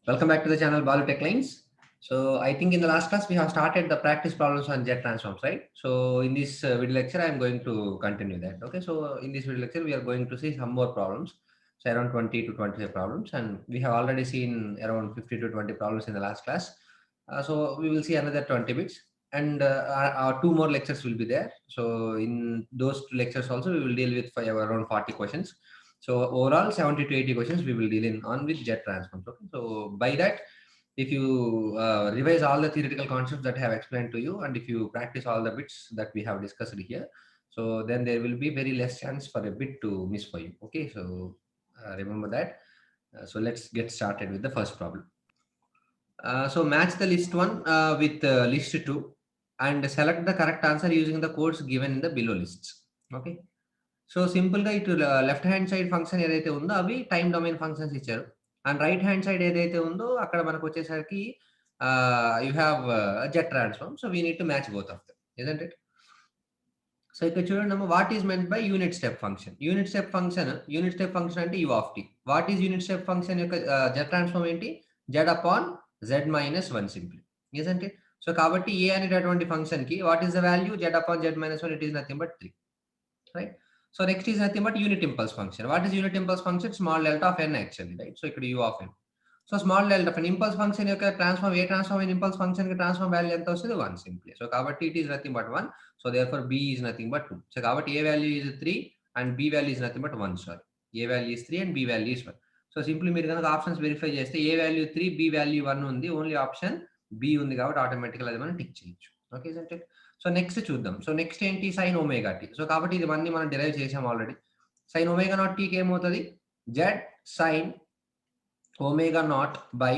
Welcome back to the channel Balu Tech Lines. So I think in the last class we have started the practice problems on jet transforms, right? So in this video lecture I am going to continue that. Okay, so in this video lecture we are going to see some more problems, so around 20 to 25 problems, and we have already seen around 50 to 20 problems in the last class. So we will see another 20 bits, and our two more lectures will be there. So in those two lectures also we will deal with around 40 questions. So overall 70 to 80 questions we will deal in on with jet transforms. Okay, so by that, if you revise all the theoretical concepts that I have explained to you, and if you practice all the bits that we have discussed here, so then there will be very less chance for a bit to miss for you. Okay, so remember that. So let's get started with the first problem. So match the list 1 with list 2 and select the correct answer using the codes given in the below lists. Okay. So సింపుల్‌గా ఇటు left hand side function ఏదైతే ఉందో అవి time domain functions ఇచ్చారు. And right hand side ఏదైతే ఉందో అక్కడ మనకొచ్చేసరికి you have Z transform. So we need to match both of them. Isn't it? సో ఇక్కడ చూడండమ్మా, what is meant by unit step function? Unit step function అంటే u of t. What is unit step function యొక్క Z transform ఏంటి? Z upon Z minus 1 simply. Isn't it? So కాబట్టి ఏ అనేటటువంటి ఫంక్షన్‌కి what is the value? Z upon Z minus 1, it is nothing but 3. Right? So next is nothing but unit impulse function. What is unit impulse function? Small delta of n actually, right? So ikkada u of n. So small delta of an impulse function yokka transform in impulse function ki transform value enta ostadi 1 simply. So kabatti it is nothing but 1. So therefore b is nothing but 2. So kabatti a value is 3 and b value is nothing but 1. Sorry, a value is 3 and b value is 1. So simply meer ganaka options verify chesthe a value 3, b value 1 undi, only option b undi kabatti automatically adi manam tick cheyochu. Okay, isn't it? So next చూద్దాం. So next ఏంటి? Sine omega t. So కాబట్టి ఇవన్నీ మనం derive చేసాం already. Sign omega naught టీకి ఏమవుతుంది? Z sine omega naught by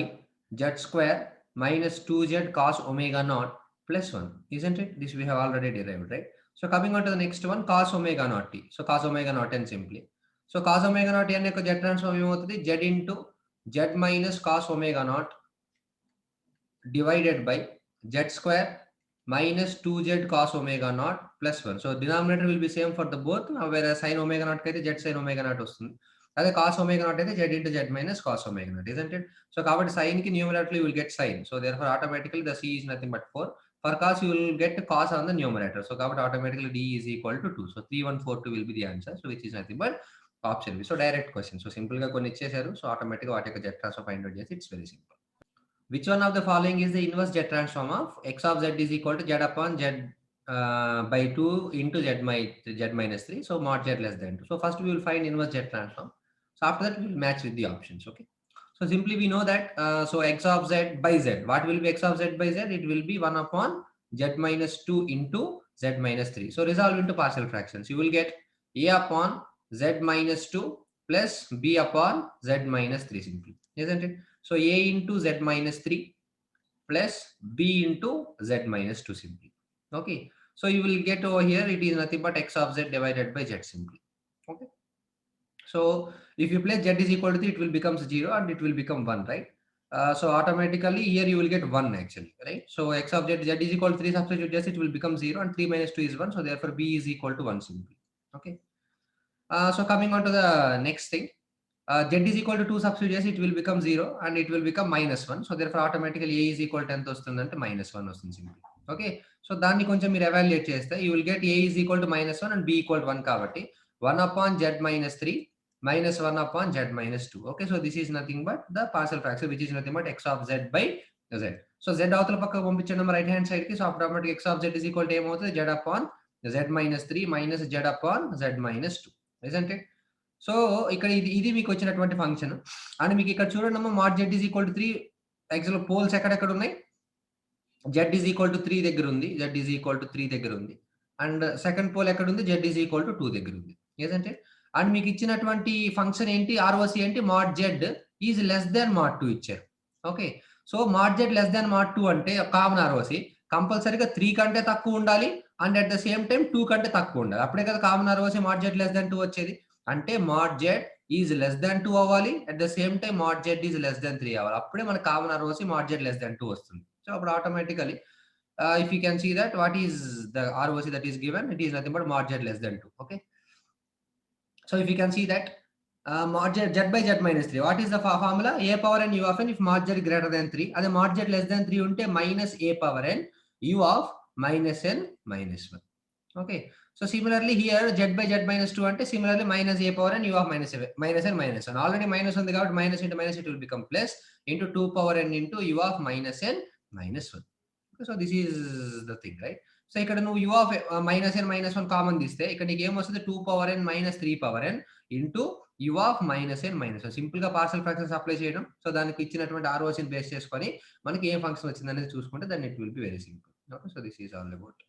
z square minus 2z cos omega naught plus 1. Isn't it? This we have already derived, right? So coming on to the next one, cos omega naught t. So cos omega naught n simply. So cos omega naught n యొక్క z transform ఏమవుతుంది? Z into z minus cos omega naught divided by z square minus 2z cos omega naught plus 1. So denominator will be same for the both, whereas sin omega naught kaithe z sin omega naught వస్తుంది. అదే cos omega naught అయితే z into z minus cos omega naught, isn't it? So కాబట్టి sin కి numerator you will get sin. So therefore automatically the c is nothing but 4. For cos you will get cos on the numerator. So కాబట్టి automatically d is equal to 2. So 3142 will be the answer. So which is nothing but option B. So direct question. So simple గా కొన్ని ఇచ్చేశారు. So automatically వాటి యొక్క z transform find out చేసి it's very simple. Which one of the following is the inverse jet transform of x of z is equal to z upon z by 2 into z minus 3. So mod z less than 2. So first we will find inverse jet transform. So after that we will match with the options. Okay. So simply we know that so x of z by z. What will be x of z by z? It will be 1 upon z minus 2 into z minus 3. So resolve into partial fractions. You will get a upon z minus 2 plus b upon z minus 3 simply. Isn't it? So a into z minus 3 plus b into z minus 2 simply. Okay. So you will get over here, it is nothing but x of z divided by z simply. Okay. So if you place z is equal to 3, it will become 0 and it will become 1, right? So automatically here you will get 1 actually, right? So x of z is equal to 3, substitute just, it will become 0 and 3 minus 2 is 1. So therefore b is equal to 1 simply. Okay. So coming on to the next thing. Z is equal to 2 substitute, it will become 0 and it will become minus 1. So therefore automatically a is equal to ఎంత వస్తుందంటే minus 1 వస్తుంది simply. Okay. So దాన్ని కొంచెం మీరు evaluate చేస్తే you will get a is equal to minus 1 and b equal to 1 కాబట్టి 1 upon z minus 3 minus 1 upon z minus 2. Okay. So this is nothing but the partial fraction which is nothing but x of z by z. So z అవతల పక్కకు పంపించండి right hand side కి. So automatically x of z is equal to ఏమవుతుంది? z upon z minus 3 minus z upon z minus 2. Isn't it? So ఇక్కడ ఇది మీకు వచ్చినటువంటి function. And మీకు ఇక్కడ చూడండి mod z is equal to 3. Actual poles ఎక్కడెక్కడ ఉన్నాయి? జెడ్ ఈజ్ ఈక్వల్ టు 3 దగ్గర ఉంది, జెడ్ ఈజ్ ఈక్వల్ టు 3 దగ్గర ఉంది. అండ్ సెకండ్ పోల్ ఎక్కడ ఉంది? జెడ్ ఈజ్ ఈక్వల్ టు 2 దగ్గర ఉంది. ఏదంటే అండ్ మీకు ఇచ్చినటువంటి ఫంక్షన్ ఏంటి? ఆర్ఓసి ఏంటి? Mod z is less than mod 2 ఇచ్చారు. Okay. So mod z less than mod 2 అంటే కామన్ ఆర్ఓసి కంపల్సరీగా 3 కంటే తక్కువ ఉండాలి and at the same time 2 కంటే తక్కువ ఉండాలి. అప్పుడే కదా common ROC mod z less than 2 వచ్చేది. అంటే mod z is less than 2 అవ్వాలి, at the same time mod z is less than 3 అవ్వాలి. అప్పుడే మన common ROC mod z less than 2 వస్తుంది. సో అప్పుడు automatically if you can see that what is the ROC that is given, it is nothing but mod z less than 2. Okay. So if you can see that mod z by z minus 3. What is the formula? A power n u of n if mod z greater than 3. అదే mod z less than 3 ఉంటే minus a power n u of minus n minus 1. Okay. So similarly here z by z minus 2 అంటే similarly minus a power n u of minus n minus 1. Already minus ఉంది కాబట్టి minus into minus it will become plus into 2 power n into u of minus n minus 1. Okay, so this is the thing, right? So ఇక్కడ నువ్వు u of minus n minus 1 common తీస్తే ఇక్కడ నీకు ఏమొస్తుంది 2 power n minus 3 power n into u of minus n minus 1. Simple గా partial fractions apply చేయడం. So దానికి ఇచ్చినటువంటి ROC ని బేస్ చేసుకొని మనకి ఏ ఫంక్షన్ వచ్చింది అనేది చూసుకుంటే then it will be very simple. Okay, so this is all about.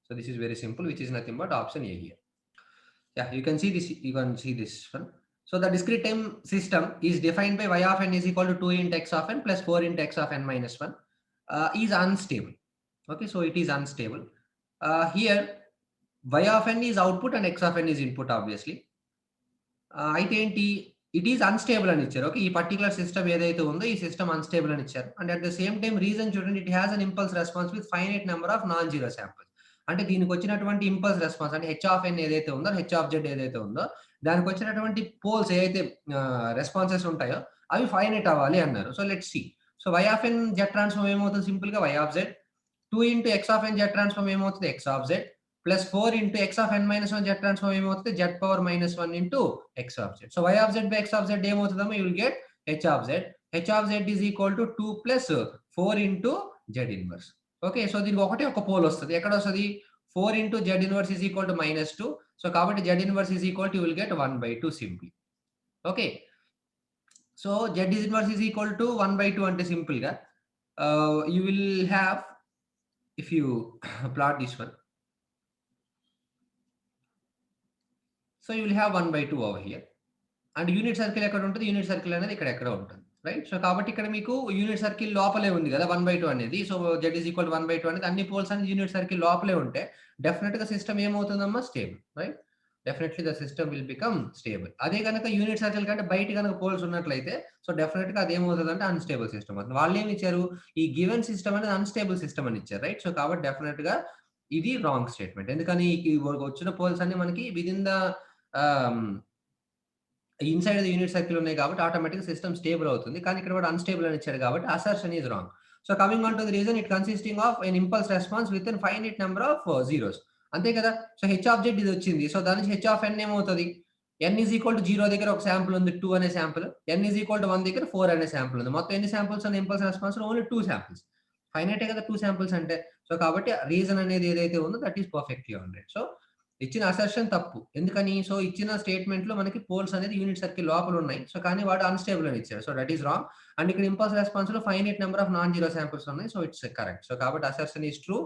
So this is very simple, which is nothing but option A here. Yeah, you can see this. You can see this one. So the discrete time system is defined by y of n is equal to 2 into x of n plus 4 into x of n minus 1 is unstable. Okay, so it is unstable. Here y of n is output and x of n is input obviously. అయితే ఏంటి, it is unstable అని ఇచ్చారు. Okay, ఈ particular system ఏదైతే ఉందో ఈ system unstable అని ఇచ్చారు. And at the same time reason చూడండి, it has an impulse response with finite number of non zero samples. అంటే దీనికి వచ్చినటువంటి ఇంపల్స్ రెస్పాన్స్ అంటే హెచ్ ఆఫ్ ఎన్ ఏదైతే ఉందో, హెచ్ ఆఫ్ జెడ్ ఏదైతే ఉందో దానికి వచ్చినటువంటి పోల్స్ ఏదైతే రెస్పాన్సెస్ ఉంటాయో అవి ఫైనైట్ అవ్వాలి అన్నారు. So let's see. So y of n z transform ఏమవుతుంది, సింపుల్ గా y of z 2 into x of n z transform ఏమవుతుంది, x of z plus 4 into x of n minus 1 z transform ఏమవుతుంది, z power minus 1 into x of z. So y of z by x of z ఏమవుతుందమ్మా, you will get h of z. H of z is equal to 2 plus 4 into Z inverse. Okay, so దీనికి ఒకటే ఒక pole వస్తుంది. ఎక్కడ వస్తుంది, 4 into z inverse is equal to minus 2. So కాబట్టి z inverse is equal to, you will get 1/2 simply. Okay. So z inverse is equal to 1/2 అంటే simple గా you will have, if you plot this one, so you will have 1/2 over here. And unit circle ఎక్కడ ఉంటుంది, unit circle అనేది ఇక్కడ ఎక్కడ ఉంటుంది, right? So కాబట్టి ఇక్కడ మీకు యూనిట్ సర్కిల్ లోపలే ఉంది కదా 1/2 అనేది. So z is equal to 1/2 అనేది అన్ని పోల్స్ అనేది యూనిట్ సర్కిల్ లోపలే ఉంటే డెఫినెట్ గా సిస్టమ్ ఏమవుతుందమ్మా, stable, right? Definitely the system will become stable. అదే కనుక యూనిట్ సర్కిల్ కంటే బయట కనుక పోల్స్ ఉన్నట్లయితే సో డెఫినెట్ గా అదేమవుతుంది అంటే అన్స్టేబుల్ సిస్టమ్ అవుతుంది. వాళ్ళు ఏమి ఇచ్చారు, ఈ గివెన్ సిస్టమ్ అనేది అన్స్టేబుల్ సిస్టమ్ అని ఇచ్చారు, రైట్? సో కాబట్టి డెఫినెట్ గా ఇది రాంగ్ స్టేట్మెంట్. ఎందుకని వచ్చిన పోల్స్ అన్ని మనకి within the inside the unit circle ఉన్నాయి కాబట్టి ఆటోమేటిక్ సిస్టమ్ స్టేబుల్ అవుతుంది. కానీ ఇక్కడ కూడా అన్స్టేబుల్ అని ఇచ్చాడు కాబట్టి assertion is wrong. So coming on to the reason, it consisting of an impulse response with an finite number of zeros. అంతే కదా. సో హెచ్ ఆఫ్ జెడ్ ఇది వచ్చింది. సో దాని నుంచి హెచ్ ఆఫ్ ఎన్ ఏమవుతుంది, ఎన్ ఈజ్ ఈక్వల్ టు 0 దగ్గర ఒక sample ఉంది 2 అనే sample, n is equal to 1 దగ్గర 4 అనే శాంపుల్ ఉంది. మొత్తం ఎన్ని శాంపుల్స్ ఉన్నాయి ఇంపల్స్ రెస్పాన్స్, ఓన్లీ 2 శాంపుల్స్. ఫైనైటే కదా 2 శాంపుల్స్ అంటే. సో కాబట్టి రీజన్ అనేది ఏదైతే ఉందో that is perfectly on right. So ఇచ్చిన అసర్షన్ తప్పు. ఎందుకని, సో ఇచ్చిన స్టేట్మెంట్ లో మనకి పోల్స్ అనేది యూనిట్ సర్కిల్ లోపల ఉన్నాయి. సో కానీ వాడు అన్స్టేబుల్ అని ఇచ్చారు. So that is wrong. And ఇక్కడ ఇంపల్స్ రెస్పాన్స్ లో finite number of non zero samples ఉన్నాయి. So it's correct. సో కాబట్టి assertion is true,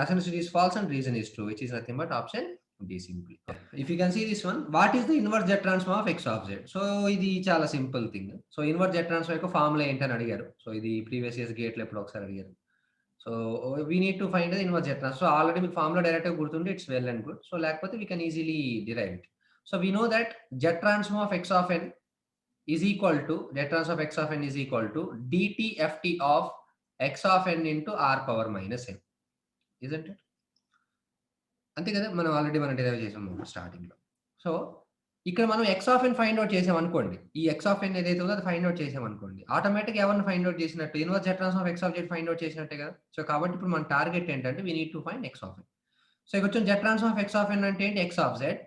assumption is false and reason is true, which is nothing but option D simply. If you can see this one, what is the inverse Z transform of x of z? So ఇది చాలా simple thing. So inverse Z transform యొక్క formula ఏంటని అడిగారు. So ఇది previous years gate లో ఎప్పుడు ఒకసారి అడిగారు. So we need to find the inverse Z transform. So already మీకు ఫార్ములా డైరెక్ట్ గా గుర్తుంటే it's well and good. So లేకపోతే we can easily derive it. So we know that Z transform of x of n is equal to Z transform of x of n is equal to dtft of x of n into r power minus n. Isn't it? అంతే కదా, మనం already derive చేసాము starting లో. So ఇక్కడ మనం x of n find out చేసాం అనుకోండి, ఈ ఎక్స్ ఆఫ్ ఎన్ ఏదైతే ఉందో అది ఫైండ్ అవుట్ చేసాం అనుకోండి, ఆటోమేటిక్ ఎవరిని ఫైండ్ అవుట్ చేసినట్టు, inverse Z transform of x of z find out చేసినట్టే కదా. సో కాబట్టి ఇప్పుడు మన టార్గెట్ ఏంటంటే we need to find x of n. So ఇక్కడ వచ్చిన Z transform of x of n అంటే ఏంటి, ఎక్స్ ఆఫ్ జెడ్.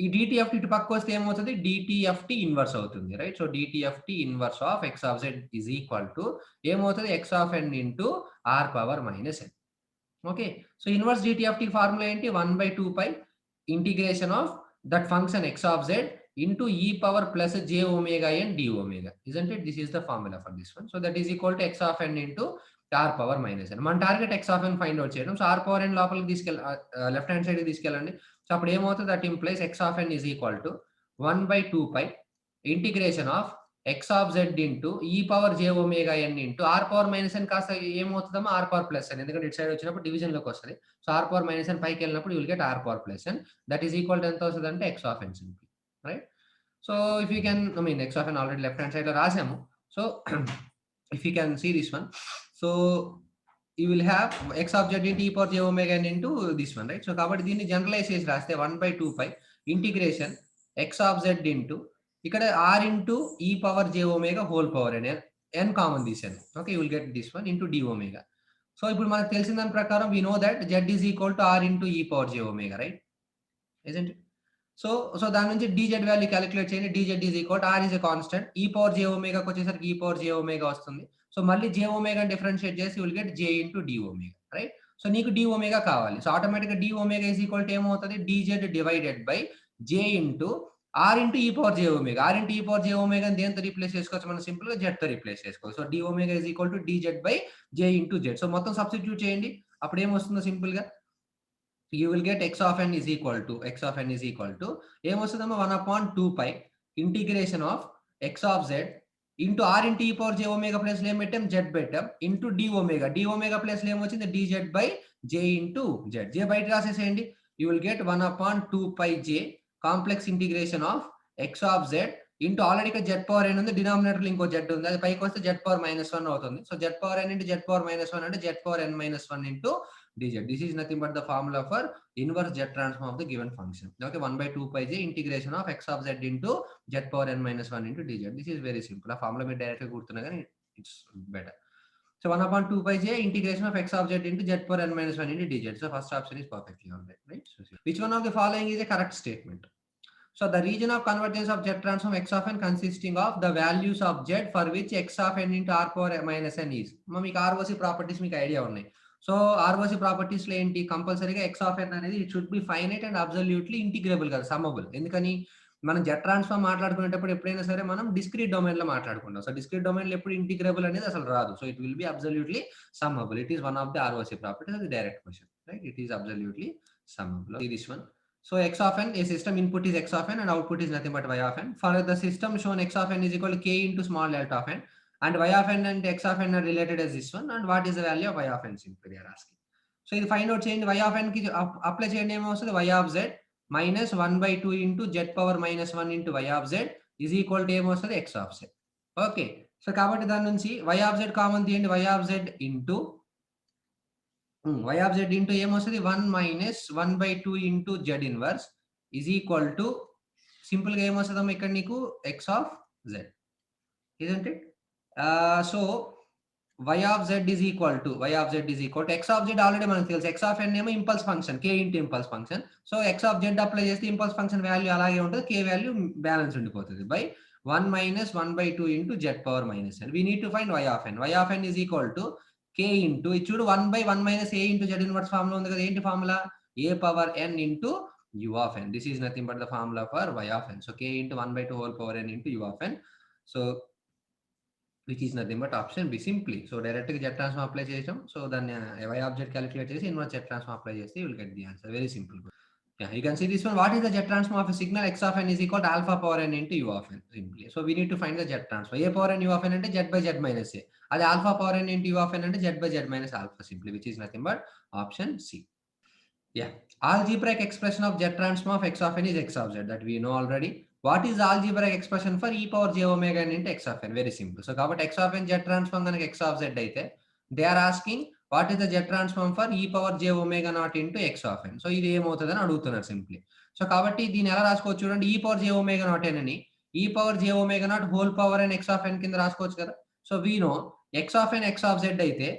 ఈ డిటిఎఫ్టి ఇటు పక్క వస్తే ఏమవుతుంది, డిటిఎఫ్టి ఇన్వర్స్ అవుతుంది, right? So DTFT inverse of x of z is equal to ఏమవుతుంది, x of n into r power minus n. Okay, so inverse DTFT formula ఏంటి, 1/2 pi integration of that function x of z into e power plus j omega n d omega. Isn't it? This is the formula for this one. So that is equal to x of n into r power minus n. మన target x of n find out చేయడం. So r power n లోపలికి left hand side తీసుకెళ్ళండి. So అప్పుడు ఏమవుతుంది, that implies x of n is equal to 1/2 pi integration of x of z into e power j omega n into r power minus n కాస్త ఏమవుతుందమ్మా, r power plus n. ఎందుకంటే ఇటు side వచ్చినప్పుడు division లోకి వస్తుంది. So r power minus n పైకి వెళ్ళినప్పుడు you will get r power plus n. That is equal to ఎంత వస్తుంది అంటే x of n simply, right? So if you can, I mean x of n already left hand side lo rasamu. So if you can see this one, so you will have x of z into e power j omega n into this one, right? So kabatti deenni generalize chesi raste 1/2 pi integration x of z into ఇక్కడ r into e power j omega whole power n common తీసాను. Okay, you will get this one into d omega. సో ఇప్పుడు మనకు తెలిసిన దాని ప్రకారం వి నో దట్ z is equal to r into e power j omega, right? isn't it? సో దాని నుంచి dz వాల్యూ క్యాలిక్యులేట్ చేయండి. dz is equal to r is a constant, e power j omega వచ్చేసరికి e పవర్ j omega వస్తుంది. సో మళ్ళీ j omega differentiate చేసి you will get j into d omega, right? So నీకు d omega కావాలి. So ఆటోమేటిక్గా d omega is equal to ఏమవుతుంది, dz divided by j into r into e power j omega. r into e power j omega దేంతో replace చేసుకోవచ్చు, మనం simple గా z తో replace చేసుకోవచ్చు. So d omega is equal to dz by j into z. So మొత్తం substitute చేయండి, అప్పుడు ఏమొస్తుందో simple గా you will get x of n is equal to ఏమొస్తుందమ్మా 1/2 pi integration of x of z into r into e power j omega place లో ఏం పెట్టాం, z పెట్టాం, into d omega place లో ఏమొచ్చింది dz by j into z. j బయట రాసేసేయండి, you will get 1/2 pi j complex integration of x of z into already z power n ఉంది, denominator ఇంకో z ఉంది, అది పైకి వస్తే z పవర్ -1 అవుతుంది. So z power n into z power -1 అంటే z power n -1 into dz. This is nothing but the formula for inverse z transform of the given function. Okay, 1/2 pi j integration of x of z into z power n -1 into dz. This is very simple. A formula me directly gurtunna gaani it's better. So 1/2 pi j integration of x of z into z power n -1 into dz. So first option is perfectly all right, right? So which one of the following is a correct statement? So the region of convergence of z transform x of n consisting of the values of z for which x of n into r power minus n is. మీకు ROC properties మీకు idea ఉన్నాయి. So ROC properties లో ఏంటి, కంపల్సరీగా x of n అనేది it should be finite and absolutely integrable కదా, సమ్మబుల్. ఎందుకని మనం జెట్ ట్రాన్స్ఫార్మ్ మాట్లాడుకునేటప్పుడు ఎప్పుడైనా సరే మనం డిస్క్రీట్ డొమైన్ లో మాట్లాడుకుంటాం. సో డిస్క్రీట్ డొమైన్ లో ఎప్పుడు ఇంటిగ్రేబుల్ అనేది అసలు రాదు. So it will be absolutely summable. It is one of the ROC properties. అది direct question, right? It is absolutely summable. This one. So x of n, a system input is x of n and output is nothing but y of n. For the system shown x of n is equal to k into small delta of n, and y of n and x of n are related as this one, and what is the value of y of n simply they are asking. So ఇది find out చేయండి, y of n కి apply చేయండి, ఏమొస్తుంది y of z minus 1/2 into z power -1 into y of z is equal to ఏమొస్తుంది x of z. Okay, so కాబట్టి దాని నుంచి y of z common తీయండి, y of z into y of z into ఏమొస్తుంది 1 minus 1/2 into z inverse is equal to simple గా ఏమొస్తుందమ్మా ఇక్కడ నీకు x of z, isn't it? So y of z is equal to x of z already మనకు తెలుసు, x of n ఏమో impulse function, k into impulse function. So x of z apply చేస్తే impulse function value అలాగే ఉంటుంది, k value balance ఉండిపోతుంది by 1 minus 1/2 into z power -n. We need to find y of n. y of n is equal to k into ఇది చూడు 1/1 minus a into z inverse formula ఉంది కదా, ఏంటి formula, a power n into u of n. This is nothing but the formula for y of n. So k into 1/2 whole power n into u of n. So which is nothing but option B simply. So direct గా z transform apply చేసాం. So దాన్ని y of z calculate చేసి inverse z transform apply చేస్తే you will get the answer. Very simple. Yeah, you can see this one. What is the z transform of a signal x of n is equal to alpha power n into u of n simply. So we need to find the z transform. A power n u of n అంటే z by z minus a. అది alpha power n into u of n అంటే z by z minus alpha simply, which is nothing but option C. Yeah, algebraic expression of z transform of x of n is x of z, that we know already. What is the algebraic expression for e power j omega n into x of n? Very simple. So కాబట్టి x of n z transform కనుక x of z అయితే they are asking what is the z transform for e power j omega naught into x of n. So ఇది ఏమవుతుందని అడుగుతున్నారు simply. So కాబట్టి దీన్ని ఎలా రాసుకోవచ్చు చూడండి, e power j omega naught n అని e power j omega naught whole power n x of n కింద రాసుకోవచ్చు కదా. So we know x of n x of z అయితే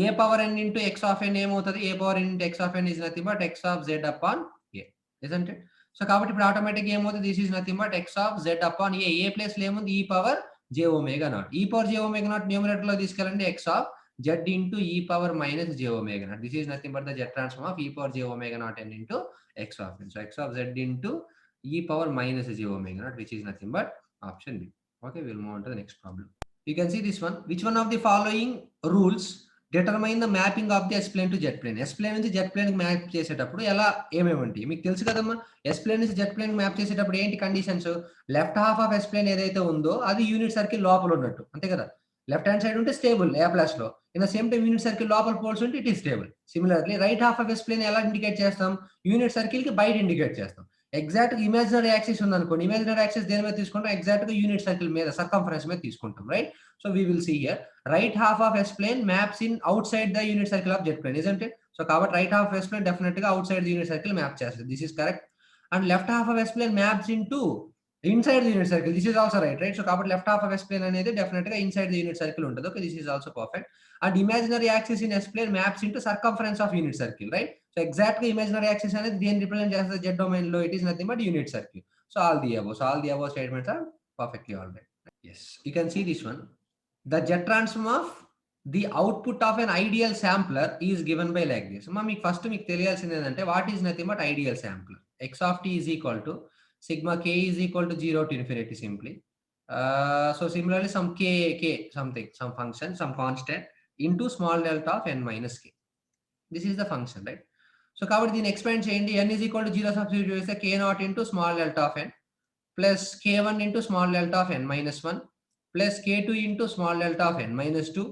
a power n into x of n ఏమవుతుంది, a power n into x of n is nothing but x of z upon a, isn't it? So కాబట్టి ఇప్పుడు automatic ఏమవుతుంది, this is nothing but x of z upon a. A place లో ఏముంది, e power j omega naught. e power j omega naught numerator లో తీసుకెళ్ళండి, x of z into e power minus j omega naught. This is nothing but the z transform of e power j omega naught n into x of n. So x of z into e power minus j omega naught, which is nothing but option B. Okay, we'll move on to the next problem. You can see this one. Which one of the following rules determine the mapping of the S plane to Z plane? S plane నుంచి Z plane కి map చేసేటప్పుడు ఎలా ఏమేమి ఉంటాయి మీకు తెలుసు కదమ్మా. S plane నుంచి Z plane కి మ్యాప్ చేసేటప్పుడు ఏంటి conditions, left half of S plane ఏదైతే ఉందో అది యూనిట్ సర్కిల్ లోపల ఉన్నట్టు, అంతే కదా. లెఫ్ట్ హ్యాండ్ సైడ్ ఉంటే స్టేబుల్ A ప్లస్ లో, in the same time unit circle లోపల పోల్స్ ఉంటే it is stable. Similarly right half of S plane ఎలా ఇండికేట్ చేస్తాం, యూనిట్ సర్కిల్ కి బయట ఇండికేట్ చేస్తాం. ఎగ్జాక్ట్ గా ఇమాజినరీ యాక్సిస్ ఉంది అనుకోండి, ఇమాజినరీ యాక్సిస్ దేని మీద తీసుకుంటాం, ఎగ్జాక్ట్ గా యూనిట్ సర్కిల్ మీద సర్కంఫరెన్స్ మీద తీసుకుంటాం, right. So we will see here right half of S plane maps in outside the unit circle of Z plane, isn't it? So కాబట్టి right half of S plane definitely outside the unit circle map చేస్తుంది. This is correct. And left half of S plane maps into Inside the unit circle. This is also right? So కాబట్టి left half of S plane అనేది definitely గా inside the unit circle ఉంటుంది. Okay, this is also perfect. And imaginary axis in S plane maps into circumference of unit circle, right? So exactly imaginary axis అనేది దేన్ని represent చేస్తుంది Z domain లో, it is nothing but unit circle. So all the above statements are perfectly all right. Yes, you can see this one. The Z transform of the output of an ideal sampler is given by like this. మీకు first మీకు తెలియాల్సింది ఏంటంటే what is nothing but ideal sampler. X of t is equal to sigma k is equal to 0 to infinity simply. So similarly some some function, some constant into small delta of n minus k. This is the function, right? So కాబట్టి దీన్ని expand చేయండి. n is equal to 0 substitute చేస్తే k naught into small delta of n plus k1 into small delta of n minus 1 plus k2 into small delta of n minus 2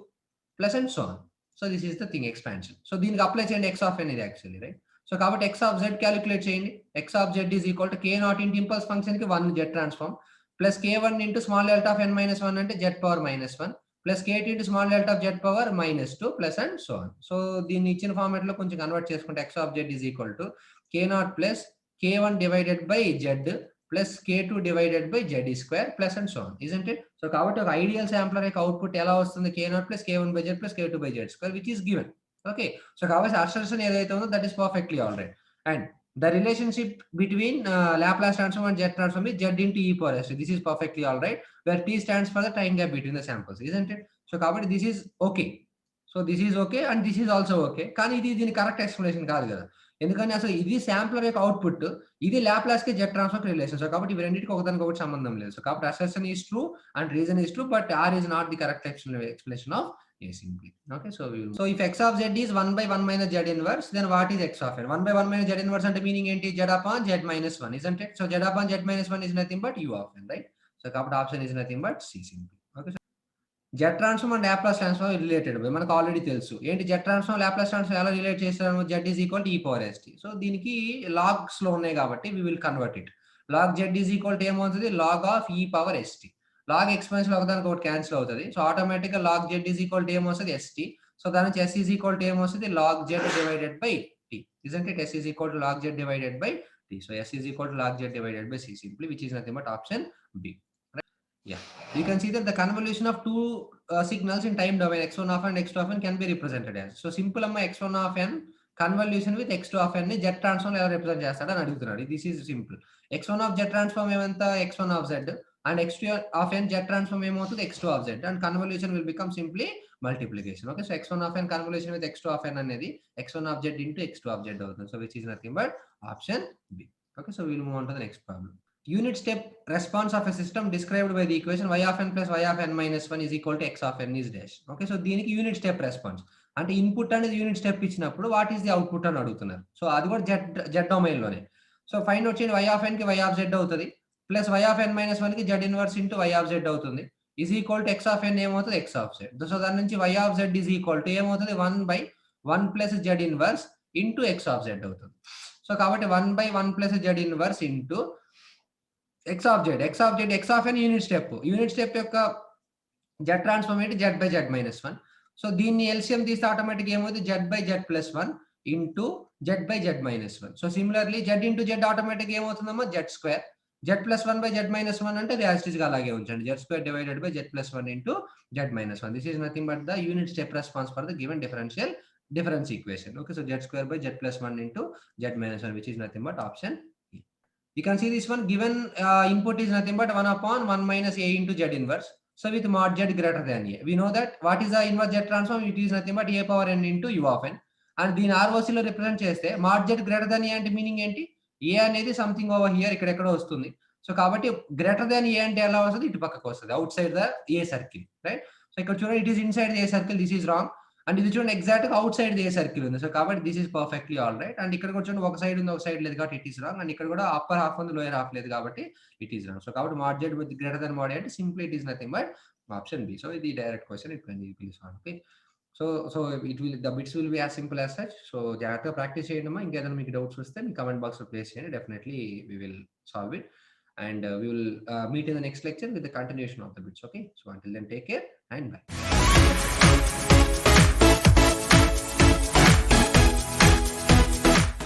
plus and so on. So this is the thing expansion. So దీనికి apply చేయండి x of n ఇది actually, right? So కాబట్టి x of z calculate చేయండి. x of z is equal to k naught into impulse function కి 1 z transform plus k1 into small delta of n minus 1 అంటే z power minus 1 plus k2 into small delta of z power minus 2 plus and so on. So దీన్ని ఇచ్చిన format లో కొంచెం convert చేసుకుంటే x of z is equal to k naught plus k1 divided by z plus k2 divided by z square plus and so on, isn't it? So కాబట్టి ఒక ideal sampler యొక్క output ఎలా వస్తుంది? k naught plus k1 by z plus k2 by z square which is given. Okay, so కాబట్టి assertion ఏదైతే ఉందో that is perfectly all right. And the relationship between Laplace transform and Z transform is Z into e power s. This is perfectly all right, where t stands for the time gap between the samples, isn't it? So కాబట్టి this is okay. So this is okay and this is also okay. కానీ ఇది దీని correct explanation కాదు కదా, ఎందుకని అసలు ఇది sampler యొక్క అవుట్పుట్, ఇది లాప్లాస్ కి జెట్ ట్రాన్స్ఫర్ రిలేషన్. సో కాబట్టి ఇవి రెండింటికి ఒకదానికి ఒకటి సంబంధం లేదు. సో కాబట్టి assertion is true and reason is true, but R is not the correct explanation of A simply. Okay, so if x of z is 1 by 1 minus z inverse, then what is x of n? 1 by 1 minus z inverse అంటే meaning ఏంటి? Z upon z minus 1, isn't it? So z upon z minus 1 is nothing but u of n, right? So కాబట్టి option is nothing but C simply. Okay, so Z transform and Laplace transform related మనకు already తెలుసు. ఏంటి Z transform Laplace transform ఎలా relate చేస్తాము? Z is equal to e power st. So దీనికి logs లో ఉన్నాయి కాబట్టి we will convert it. log z is equal to ఏమవుతుంది? log of e power st. Log expansion ఒకదానికి ఒకటి క్యాన్సిల్ అవుతుంది. సో ఆటోమేటిక్ గా log z is equal to ఏమొస్తుంది? st. సో దాని నుంచి s is equal to ఏమొస్తుంది? log z divided by t, isn't it? s is equal to log z divided by t. So s is equal to log z divided by c simply, which is nothing but option B. Right? Yeah, you can see that the convolution of two signals in time domain x1 of n and x2 of n can be represented as. So simple amma x1 of n convolution with x2 of n ని z transform ఎలా represent చేస్తాడని అడుగుతున్నాడు. This is simple. x1 of z transform ఏమంత? x1 of z and x2 of n z transform ఏమవుతుంది? x2 of z, and convolution will become simply multiplication. Okay, so x1 of n convolution with x2 of n అనేది x1 of z into x2 of z అవుతుంది. So which is nothing but option B. Okay, so we will move on to the next problem. Unit step response of a system described by the equation y of n plus y of n minus 1 is equal to x of n is dash. Okay, so దీనికి unit step response అంటే input అనేది unit step ఇచ్చినప్పుడు what is the output అని అడుగుతున్నారు. So అది కూడా z domain లోనే. So find out చేయండి. y of n కి y of z అవుతుంది plus y of n minus 1 కి z inverse into y of z అవుతుంది is equal to x of n ఏమవుతుంది? x of z. సో దాని నుంచి y of z is equal to ఏమవుతుంది? 1 by 1 plus z inverse into x of z అవుతుంది. So కాబట్టి 1 by 1 plus z inverse into x of z. x of n unit step యొక్క z transform ఏంటి? z by z minus 1. సో దీన్ని LCM తీస్తే automatic ఏమవుతుంది? z by z plus 1 into z by z minus 1. So similarly z into z automatic ఏమవుతుందమ్మా? z square. z plus 1 by z minus 1 అంటే అది as it is గా అలాగే ఉంచండి. z square divided by z plus 1 into z minus 1. This is nothing but the unit step response for the given difference equation. Okay, so z square by z plus 1 into z minus 1, which is nothing but option E. You can see this one given input is nothing but 1 upon 1 minus a into z inverse. So with mod z greater than a, we know that what is the inverse z transform? It is nothing but a power n into u of n. And దీని ROC లో represent చేస్తే mod z greater than a అంటే meaning ఏంటి? ఏ అనేది something over here ఇక్కడెక్కడ వస్తుంది. So కాబట్టి greater than ఏ అంటే ఎలా వస్తుంది? ఇటు పక్కకు వస్తుంది, out side the a circle, right? So ఇక్కడ చూడండి it is inside the a circle, this is wrong. And ఇది చూడండి ఎగ్జాక్ట్ గా out side the a circle ఉంది. సో కాబట్టి this is perfectly all right. And ఇక్కడ కూడా చూడండి ఒక సైడ్ ఉంది, ఒక సైడ్ లేదు కాబట్టి ఇట్ ఈస్ రాంగ్. అండ్ ఇక్కడ కూడా అప్పర్ హాఫ్ ఉంది, లోయర్ హాఫ్ లేదు కాబట్టి ఇట్ ఈస్ రాంగ్. సో కాబట్టి mod z with greater than mod a అంటే simply it is nothing but option B. So ఇది direct question, it can easily solve. Okay, so the bits will be as simple as such. సో జాగ్రత్తగా practice చేయండి అమ్మా. ఇంకేదైనా మీకు doubts వస్తే మీ కమెంట్ బాక్స్ లో ప్లేస్ చేయండి. Definitely we will solve it. And we will meet in the next lecture with the continuation of the bits. Okay, so until then, take care and bye.